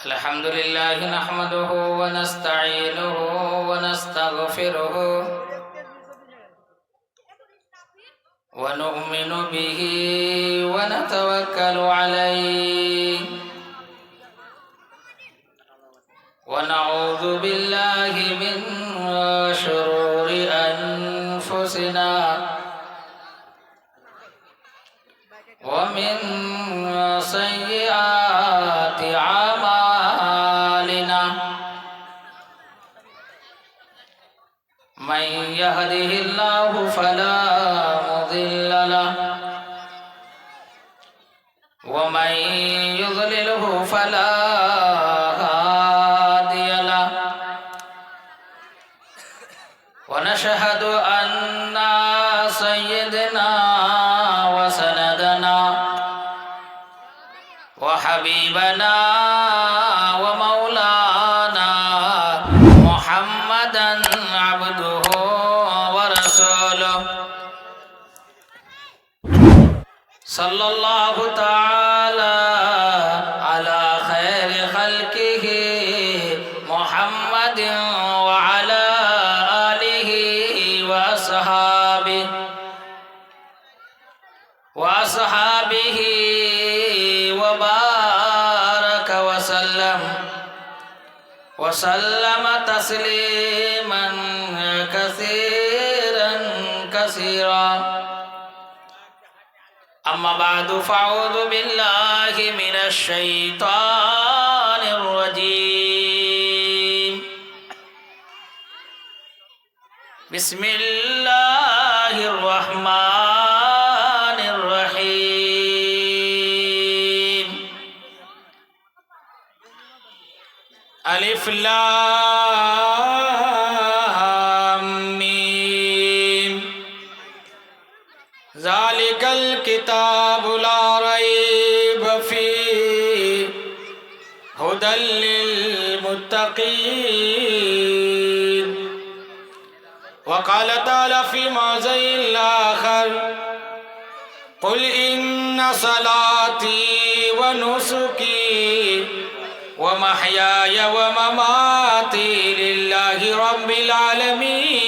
الحمد لله نحمده ونستعينه ونستغفره ونؤمن به ونتوكل عليه ونعوذ بالله من شرور أنفسنا ومن سيئات أعمالنا من يهده الله فلا مضل له ومن يضلله فلا هادي له ونشهد أن سيدنا وسندنا وحبيبنا ومولانا محمدا عبده ورسوله صلى الله تعالى على خير خلقه محمد وعلى آله وأصحابه وبارك وسلم تسليما كثيرا أما بعد فأعوذ بالله من الشيطان الرجيم بسم الله الرحمن الرحيم ألف لام ميم ذلك الكتاب لا ريب فيه هدى للمتقين وقال تعالى في موضع آخر قل إن صلاتي ونسكي ومحياي ومماتي لله رب العالمين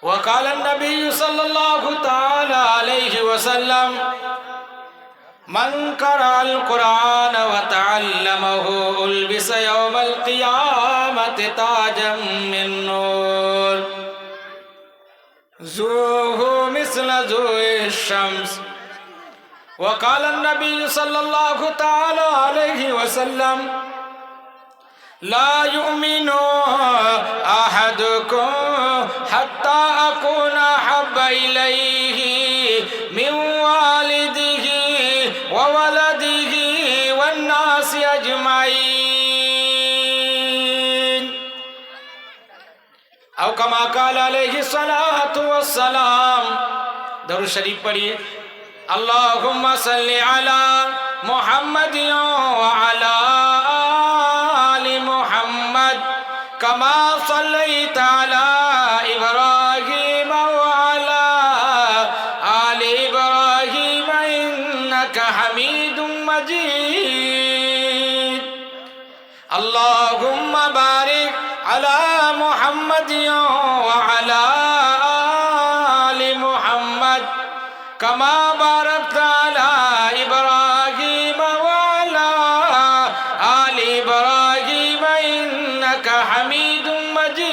وقال النبي صلى الله تعالى عليه وسلم من قرأ القرآن وتعلمه ألبس يوم القيامة تاجا من نور زوه مثل زوء الشمس وقال النبي صلى الله تعالى عليه وسلم لا يؤمن أحدكم حتى أكون أحب إليه من والده وولده والناس أجمعين أو كما قال عليه الصلاة والسلام درود شریف پڑھیے اللهم صل على محمد وعلى آل محمد كما صليت على إبراهيم وعلى آل إبراهيم إنك حميد مجيد اللهم بارك على محمد وعلى آل محمد كما باركت على إبراهيم وعلى آل إبراهيم إنك حميد مجيد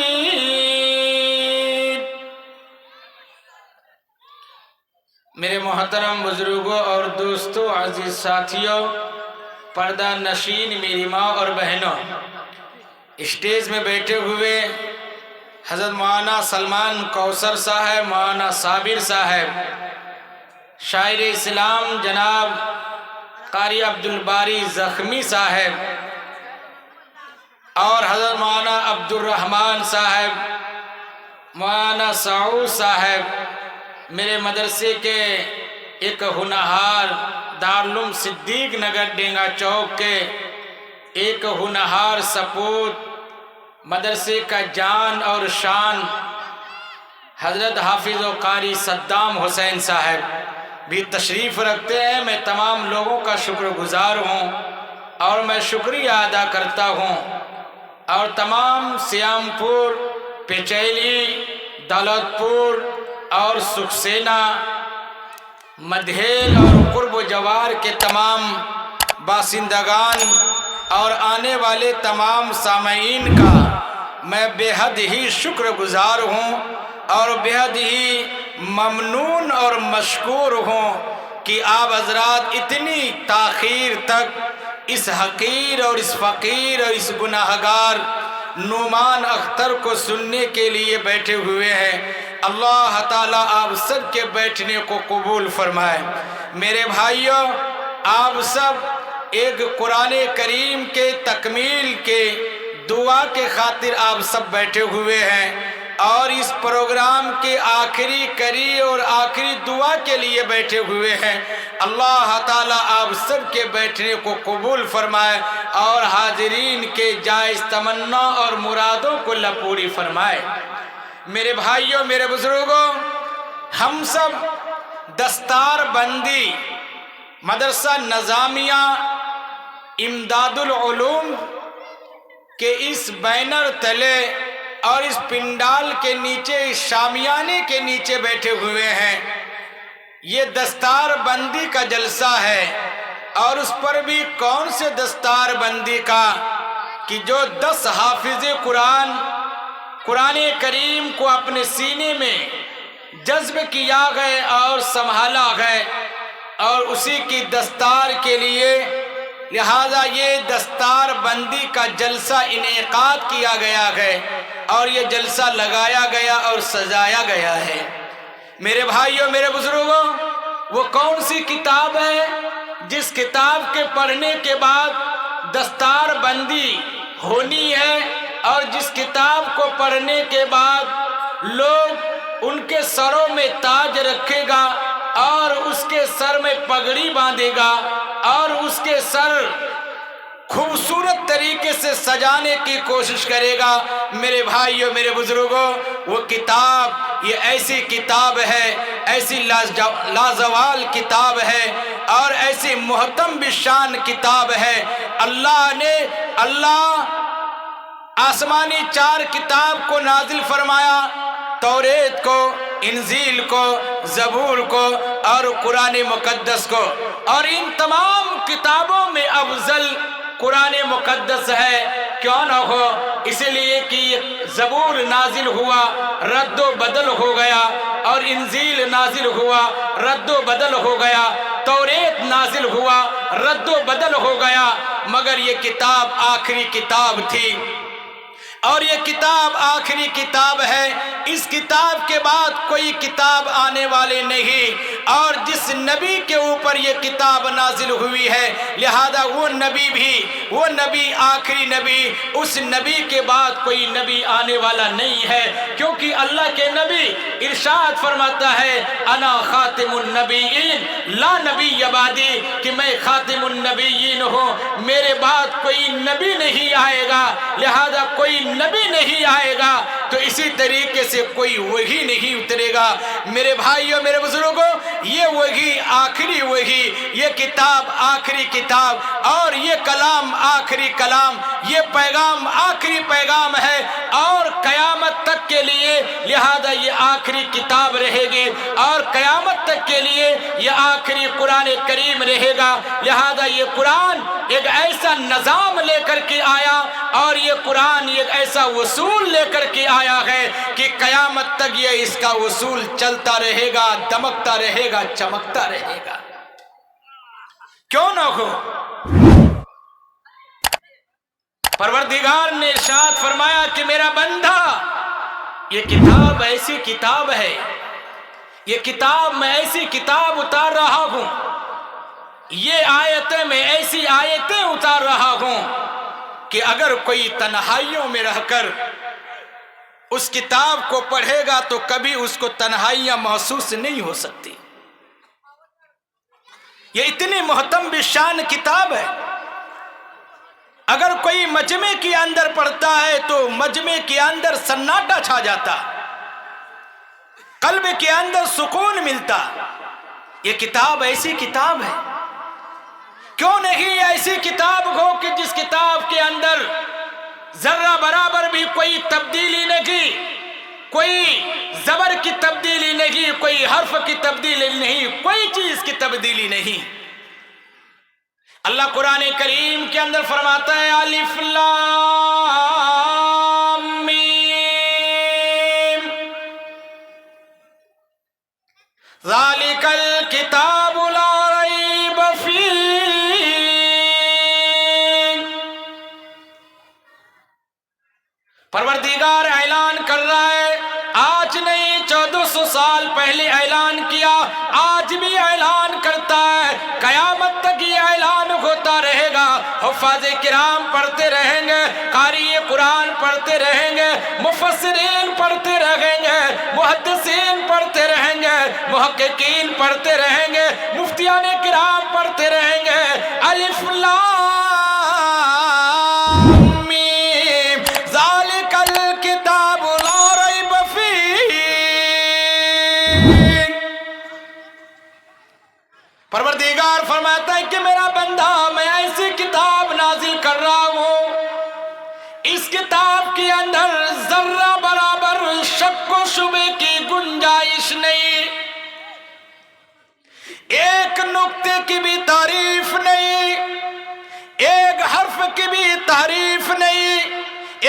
میرے محترم بزرگوں اور دوستوں عزیز ساتھیوں پردہ نشین میری ماں اور بہنوں اسٹیج میں بیٹھے ہوئے حضرت مولانا سلمان کوثر صاحب مولانا صابر صاحب شاعر اسلام جناب قاری عبدالباری زخمی صاحب اور حضرت مولانا عبدالرحمن صاحب مولانا سعود صاحب میرے مدرسے کے ایک ہونہار دارالعلوم صدیق نگر ڈینگا چوک کے ایک ہونہار سپوت مدرسے کا جان اور شان حضرت حافظ و قاری صدام حسین صاحب بھی تشریف رکھتے ہیں، میں تمام لوگوں کا شکر گزار ہوں اور میں شکریہ ادا کرتا ہوں، اور تمام سیام پور، پچیلی، دولت پور اور سکسینا، مدھیل اور قرب و جوار کے تمام باشندگان اور آنے والے تمام سامعین کا میں بے حد ہی شکر گزار ہوں اور بے حد ہی ممنون اور مشکور ہوں کہ آپ حضرات اتنی تاخیر تک اس حقیر اور اس فقیر اور اس گناہگار نعمان اختر کو سننے کے لیے بیٹھے ہوئے ہیں۔ اللہ تعالیٰ آپ سب کے بیٹھنے کو قبول فرمائے۔ میرے بھائیوں، آپ سب ایک قرآن کریم کے تکمیل کے دعا کے خاطر آپ سب بیٹھے ہوئے ہیں، اور اس پروگرام کے آخری کری اور آخری دعا کے لیے بیٹھے ہوئے ہیں۔ اللہ تعالیٰ آپ سب کے بیٹھنے کو قبول فرمائے اور حاضرین کے جائز تمنا اور مرادوں کو پوری فرمائے۔ میرے بھائیوں، میرے بزرگوں، ہم سب دستار بندی مدرسہ نظامیہ امداد العلوم کے اس بینر تلے اور اس پنڈال کے نیچے، اس شامیانے کے نیچے بیٹھے ہوئے ہیں۔ یہ دستار بندی کا جلسہ ہے، اور اس پر بھی کون سے دستار بندی کا کہ جو 10 حافظ قرآن کریم کو اپنے سینے میں جذب کیا گئے اور سنبھالا گئے، اور اسی کی دستار کے لیے لہذا یہ دستار بندی کا جلسہ انعقاد کیا گیا ہے، اور یہ جلسہ لگایا گیا اور سجایا گیا ہے۔ میرے بھائیوں، میرے بزرگوں، وہ کون سی کتاب ہے جس کتاب کے پڑھنے کے بعد دستار بندی ہونی ہے، اور جس کتاب کو پڑھنے کے بعد لوگ ان کے سروں میں تاج رکھے گا اور اس کے سر میں پگڑی باندھے گا اور اس کے سر خوبصورت طریقے سے سجانے کی کوشش کرے گا؟ میرے بھائیوں، میرے بزرگوں، وہ کتاب یہ ایسی کتاب ہے، ایسی لازوال کتاب ہے اور ایسی محتم بشان کتاب ہے۔ اللہ آسمانی 4 کتاب کو نازل فرمایا، توریت کو، انجیل کو، زبور کو اور قرآن مقدس کو، اور ان تمام کتابوں میں افضل قرآن مقدس ہے۔ کیوں نہ ہو؟ اس لیے کہ زبور نازل ہوا، رد و بدل ہو گیا، اور انجیل نازل ہوا، رد و بدل ہو گیا، توریت نازل ہوا، رد و بدل ہو گیا، مگر یہ کتاب آخری کتاب تھی، اور یہ کتاب آخری کتاب ہے۔ اس کتاب کے بعد کوئی کتاب آنے والے نہیں، اور جس نبی کے اوپر یہ کتاب نازل ہوئی ہے لہذا وہ نبی آخری نبی، اس نبی کے بعد کوئی نبی آنے والا نہیں ہے، کیونکہ اللہ کے نبی ارشاد فرماتا ہے انا خاتم النبیین لا نبی بعدی، کہ میں خاتم النبیین ہوں، میرے بعد کوئی نبی نہیں آئے گا، لہذا کوئی نبی نہیں آئے گا تو اسی طریقے سے کوئی وحی نہیں اترے گا۔ میرے بھائیوں، میرے بزرگوں، یہ وحی آخری وحی، یہ کتاب آخری کتاب، اور یہ کلام آخری کلام، یہ پیغام آخری پیغام ہے، اور قیامت تک کے لیے لہذا یہ آخری کتاب رہے گی، اور قیامت تک کے لیے یہ آخری قرآن کریم رہے گا۔ لہذا یہ قرآن ایک ایسا نظام لے کر کے آیا، اور یہ قرآن ایک ایسا وصول لے کر کے آیا ہے کہ قیامت تک یہ اس کا وصول چلتا رہے گا، دمکتا رہے گا، چمکتا رہے گا۔ کیوں نہ ہو؟ پروردگار نے ارشاد فرمایا کہ میرا بندہ، یہ کتاب ایسی کتاب ہے، یہ کتاب میں ایسی کتاب اتار رہا ہوں، یہ آیتیں میں ایسی آیتیں اتار رہا ہوں کہ اگر کوئی تنہائیوں میں رہ کر اس کتاب کو پڑھے گا تو کبھی اس کو تنہائیاں محسوس نہیں ہو سکتی۔ یہ اتنی محتم بشان کتاب ہے، اگر کوئی مجمع کے اندر پڑھتا ہے تو مجمع کے اندر سناٹا چھا جاتا، قلب کے اندر سکون ملتا، یہ کتاب ایسی کتاب ہے، کیوں نہیں ایسی کتاب ہو کہ جس کتاب کے اندر ذرہ برابر بھی کوئی تبدیلی نہیں، کوئی زبر کی تبدیلی نہیں، کوئی حرف کی تبدیلی نہیں، کوئی چیز کی تبدیلی نہیں۔ اللہ قرآن کریم کے اندر فرماتا ہے الف لام میم ذالک الکتاب لا ریب فیہ۔ پروردگار اعلان کر رہا ہے، آج نہیں 1400 سال پہلے اعلان کیا، آج بھی اعلان کرتا ہے، قیامت تک یہ اعلان ہوتا رہے گا۔ حفاظ کرام پڑھتے رہیں گے، قاری قرآن پڑھتے رہیں گے، مفسرین پڑھتے رہیں گے، محدثین پڑھتے رہیں گے، محققین پڑھتے رہیں گے، مفتیان کرام پڑھتے رہیں گے، الف لام میم ذالک الکتاب لا ریب فیہ۔ پروردگار فرماتا ہے کہ میرا بندہ، میں ایسی کتاب نازل کر رہا ہوں، اس کتاب کے اندر ذرہ برابر شک و شبے کی گنجائش نہیں، ایک نقطے کی بھی تعریف نہیں، ایک حرف کی بھی تعریف نہیں،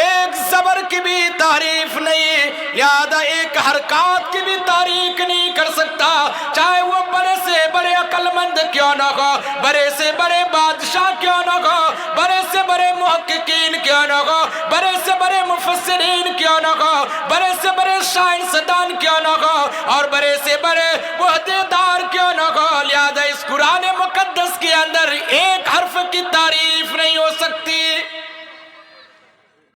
ایک زبر کی بھی تعریف نہیں، لہذا ایک حرکات کی بھی تعریف نہیں کر سکتا، چاہے وہ بڑے سے بڑے عقل مند کیوں نہ ہو، بڑے سے بڑے بادشاہ کیوں نہ ہو، بڑے سے بڑے محققین کیوں نہ ہو، بڑے سے بڑے مفسرین کیوں نہ ہو، بڑے سے بڑے سائنسدان کیوں نہ ہو، اور بڑے سے بڑے عہدیدار کیوں نہ ہو، لہذا اس قرآن مقدس کے اندر ایک حرف کی